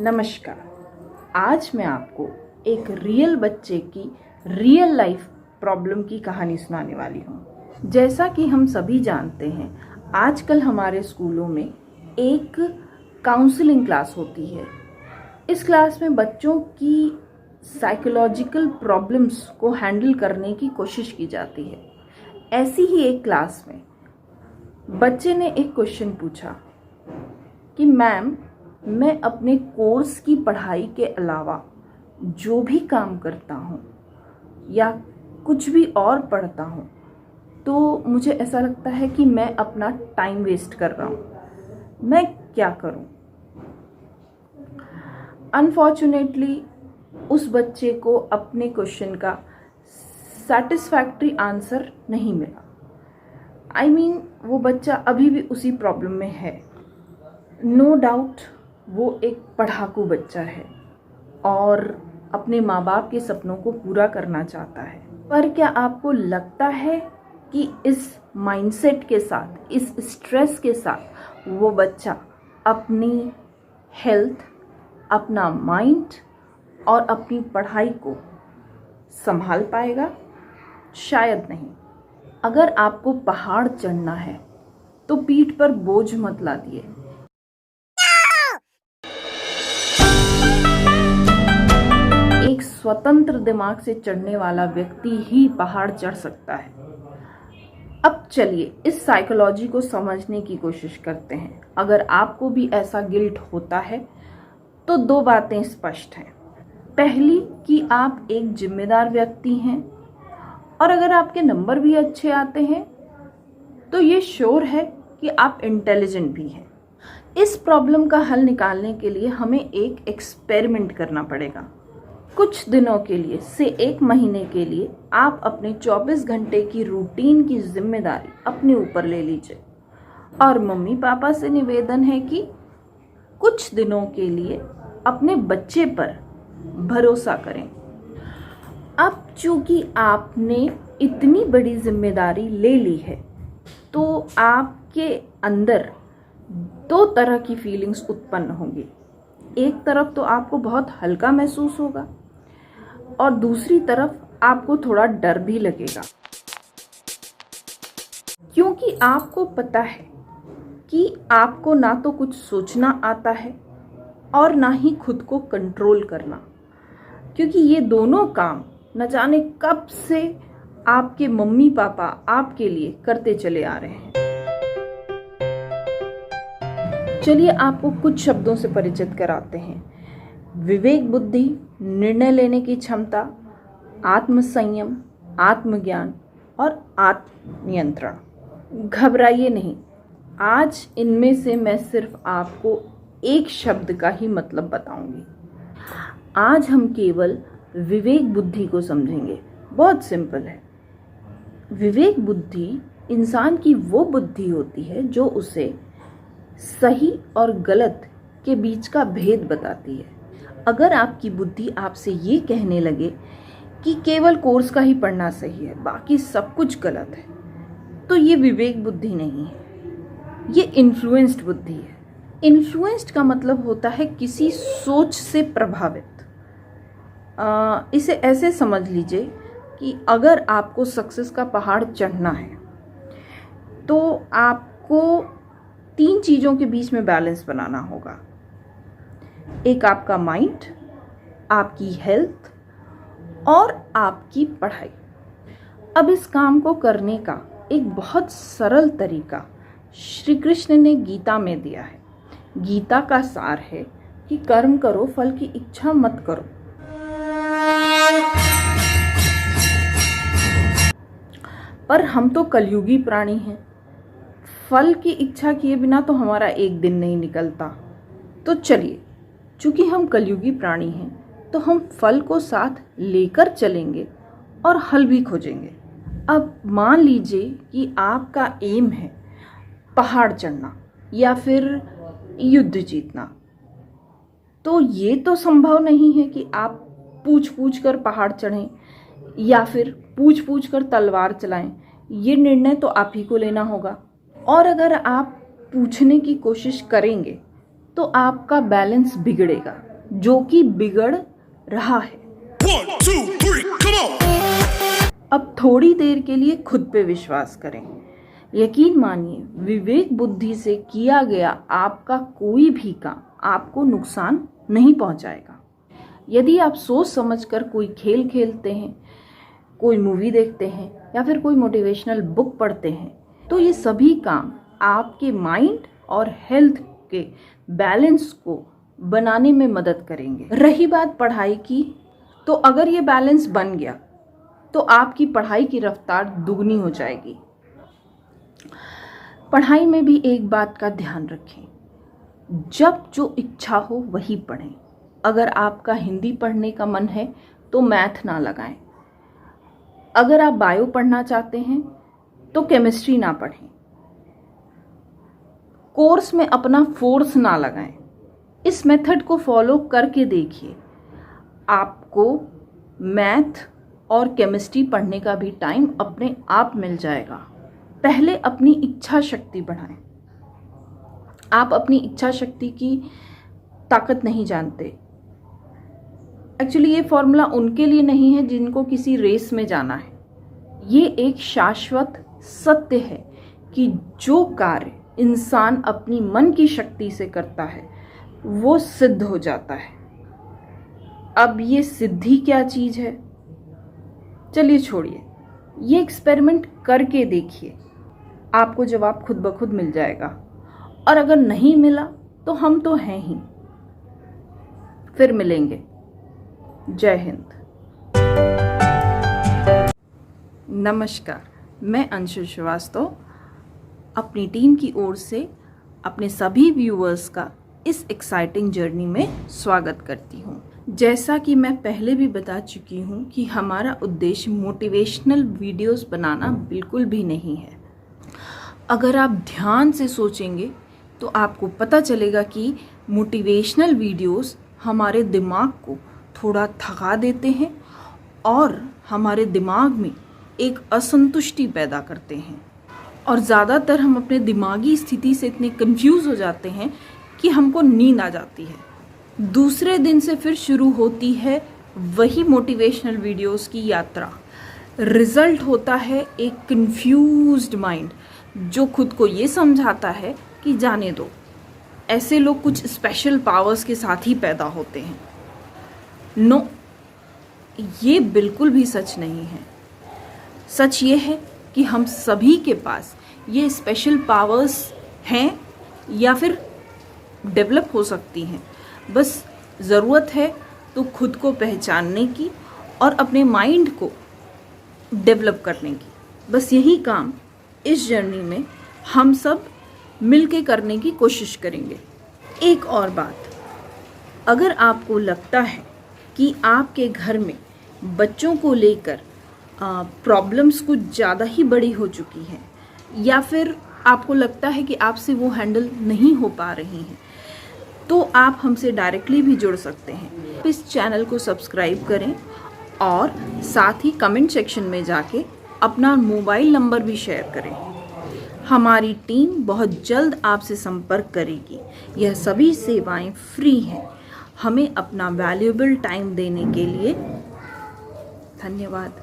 नमस्कार। आज मैं आपको एक रियल बच्चे की रियल लाइफ प्रॉब्लम की कहानी सुनाने वाली हूँ। जैसा कि हम सभी जानते हैं, आजकल हमारे स्कूलों में एक काउंसलिंग क्लास होती है। इस क्लास में बच्चों की साइकोलॉजिकल प्रॉब्लम्स को हैंडल करने की कोशिश की जाती है। ऐसी ही एक क्लास में बच्चे ने एक क्वेश्चन पूछा कि मैम, मैं अपने कोर्स की पढ़ाई के अलावा जो भी काम करता हूँ या कुछ भी और पढ़ता हूँ तो मुझे ऐसा लगता है कि मैं अपना टाइम वेस्ट कर रहा हूँ। मैं क्या करूँ? अनफॉर्चुनेटली उस बच्चे को अपने क्वेश्चन का सेटिस्फैक्ट्री आंसर नहीं मिला। वो बच्चा अभी भी उसी प्रॉब्लम में है। नो डाउट वो एक पढ़ाकू बच्चा है और अपने माँ बाप के सपनों को पूरा करना चाहता है। पर क्या आपको लगता है कि इस माइंडसेट के साथ, इस स्ट्रेस के साथ वो बच्चा अपनी हेल्थ, अपना माइंड और अपनी पढ़ाई को संभाल पाएगा? शायद नहीं। अगर आपको पहाड़ चढ़ना है तो पीठ पर बोझ मत लादिए। एक स्वतंत्र दिमाग से चढ़ने वाला व्यक्ति ही पहाड़ चढ़ सकता है। अब चलिए इस साइकोलॉजी को समझने की कोशिश करते हैं। अगर आपको भी ऐसा गिल्ट होता है तो दो बातें स्पष्ट हैं। पहली कि आप एक जिम्मेदार व्यक्ति हैं, और अगर आपके नंबर भी अच्छे आते हैं तो ये श्योर है कि आप इंटेलिजेंट भी हैं। इस प्रॉब्लम का हल निकालने के लिए हमें एक एक्सपेरिमेंट करना पड़ेगा। कुछ दिनों के लिए से 1 महीने के लिए आप अपने 24 घंटे की रूटीन की जिम्मेदारी अपने ऊपर ले लीजिए, और मम्मी पापा से निवेदन है कि कुछ दिनों के लिए अपने बच्चे पर भरोसा करें। अब चूंकि आपने इतनी बड़ी जिम्मेदारी ले ली है तो आपके अंदर 2 तरह की फीलिंग्स उत्पन्न होंगी। एक तरफ तो आपको बहुत हल्का महसूस होगा और दूसरी तरफ आपको थोड़ा डर भी लगेगा, क्योंकि आपको पता है कि आपको ना तो कुछ सोचना आता है और ना ही खुद को कंट्रोल करना, क्योंकि ये दोनों काम न जाने कब से आपके मम्मी पापा आपके लिए करते चले आ रहे हैं। चलिए आपको कुछ शब्दों से परिचित कराते हैं। विवेक बुद्धि, निर्णय लेने की क्षमता, आत्मसंयम, आत्मज्ञान और आत्मनियंत्रण। घबराइए नहीं, आज इनमें से मैं सिर्फ आपको एक शब्द का ही मतलब बताऊंगी। आज हम केवल विवेक बुद्धि को समझेंगे। बहुत सिंपल है। विवेक बुद्धि इंसान की वो बुद्धि होती है जो उसे सही और गलत के बीच का भेद बताती है। अगर आपकी बुद्धि आपसे ये कहने लगे कि केवल कोर्स का ही पढ़ना सही है, बाकी सब कुछ गलत है, तो ये विवेक बुद्धि नहीं है, ये इन्फ्लुएंस्ड बुद्धि है। इन्फ्लुएंस्ड का मतलब होता है किसी सोच से प्रभावित। इसे ऐसे समझ लीजिए कि अगर आपको सक्सेस का पहाड़ चढ़ना है तो आपको 3 चीज़ों के बीच में बैलेंस बनाना होगा। एक आपका माइंड, आपकी हेल्थ और आपकी पढ़ाई। अब इस काम को करने का एक बहुत सरल तरीका श्री कृष्ण ने गीता में दिया है। गीता का सार है कि कर्म करो, फल की इच्छा मत करो। पर हम तो कलयुगी प्राणी हैं, फल की इच्छा किए बिना तो हमारा एक दिन नहीं निकलता। तो चलिए, चूंकि हम कलयुगी प्राणी हैं तो हम फल को साथ लेकर चलेंगे और हल भी खोजेंगे। अब मान लीजिए कि आपका एम है पहाड़ चढ़ना या फिर युद्ध जीतना, तो ये तो संभव नहीं है कि आप पूछ पूछ कर पहाड़ चढ़ें या फिर पूछ पूछ कर तलवार चलाएं। ये निर्णय तो आप ही को लेना होगा। और अगर आप पूछने की कोशिश करेंगे तो आपका बैलेंस बिगड़ेगा। जो कि बिगड़ रहा है। 1, 2, 3, come on! अब थोड़ी देर के लिए खुद पे विश्वास करें। यकीन मानिए, विवेक बुद्धि से किया गया आपका कोई भी काम आपको नुकसान नहीं पहुंचाएगा। यदि आप सोच समझकर कोई खेल खेलते हैं, कोई मूवी देखते हैं या फिर कोई मोटिवेशनल बुक पढ़ते हैं, तो ये सभी काम आपके माइंड और हेल्थ के बैलेंस को बनाने में मदद करेंगे। रही बात पढ़ाई की, तो अगर ये बैलेंस बन गया तो आपकी पढ़ाई की रफ्तार दुगनी हो जाएगी। पढ़ाई में भी एक बात का ध्यान रखें, जब जो इच्छा हो वही पढ़ें। अगर आपका हिंदी पढ़ने का मन है तो मैथ ना लगाएं। अगर आप बायो पढ़ना चाहते हैं तो केमिस्ट्री ना पढ़ें। कोर्स में अपना फोर्स ना लगाएं। इस मेथड को फॉलो करके देखिए, आपको मैथ और केमिस्ट्री पढ़ने का भी टाइम अपने आप मिल जाएगा। पहले अपनी इच्छा शक्ति बढ़ाएं। आप अपनी इच्छा शक्ति की ताकत नहीं जानते। एक्चुअली ये फॉर्मूला उनके लिए नहीं है जिनको किसी रेस में जाना है। ये एक शाश्वत सत्य है कि जो कार्य इंसान अपनी मन की शक्ति से करता है वो सिद्ध हो जाता है। अब ये सिद्धि क्या चीज है, चलिए छोड़िए, ये एक्सपेरिमेंट करके देखिए, आपको जवाब खुद ब खुद मिल जाएगा। और अगर नहीं मिला तो हम तो हैं ही। फिर मिलेंगे। जय हिंद। नमस्कार, मैं अंशु श्रीवास्तव अपनी टीम की ओर से अपने सभी व्यूअर्स का इस एक्साइटिंग जर्नी में स्वागत करती हूँ। जैसा कि मैं पहले भी बता चुकी हूँ कि हमारा उद्देश्य मोटिवेशनल वीडियोस बनाना बिल्कुल भी नहीं है। अगर आप ध्यान से सोचेंगे तो आपको पता चलेगा कि मोटिवेशनल वीडियोस हमारे दिमाग को थोड़ा थका देते हैं और हमारे दिमाग में एक असंतुष्टि पैदा करते हैं। और ज़्यादातर हम अपने दिमागी स्थिति से इतने कंफ्यूज हो जाते हैं कि हमको नींद आ जाती है। दूसरे दिन से फिर शुरू होती है वही मोटिवेशनल वीडियोस की यात्रा। रिजल्ट होता है एक कंफ्यूज्ड माइंड जो खुद को ये समझाता है कि जाने दो, ऐसे लोग कुछ स्पेशल पावर्स के साथ ही पैदा होते हैं। नो, ये बिल्कुल भी सच नहीं है। सच ये है कि हम सभी के पास ये स्पेशल पावर्स हैं या फिर डेवलप हो सकती हैं। बस ज़रूरत है तो खुद को पहचानने की और अपने माइंड को डेवलप करने की। बस यही काम इस जर्नी में हम सब मिलके करने की कोशिश करेंगे। एक और बात, अगर आपको लगता है कि आपके घर में बच्चों को लेकर प्रॉब्लम्स कुछ ज़्यादा ही बड़ी हो चुकी हैं या फिर आपको लगता है कि आपसे वो हैंडल नहीं हो पा रही हैं, तो आप हमसे डायरेक्टली भी जुड़ सकते हैं। इस चैनल को सब्सक्राइब करें और साथ ही कमेंट सेक्शन में जाके अपना मोबाइल नंबर भी शेयर करें। हमारी टीम बहुत जल्द आपसे संपर्क करेगी। यह सभी सेवाएं फ्री हैं। हमें अपना वैल्यूएबल टाइम देने के लिए धन्यवाद।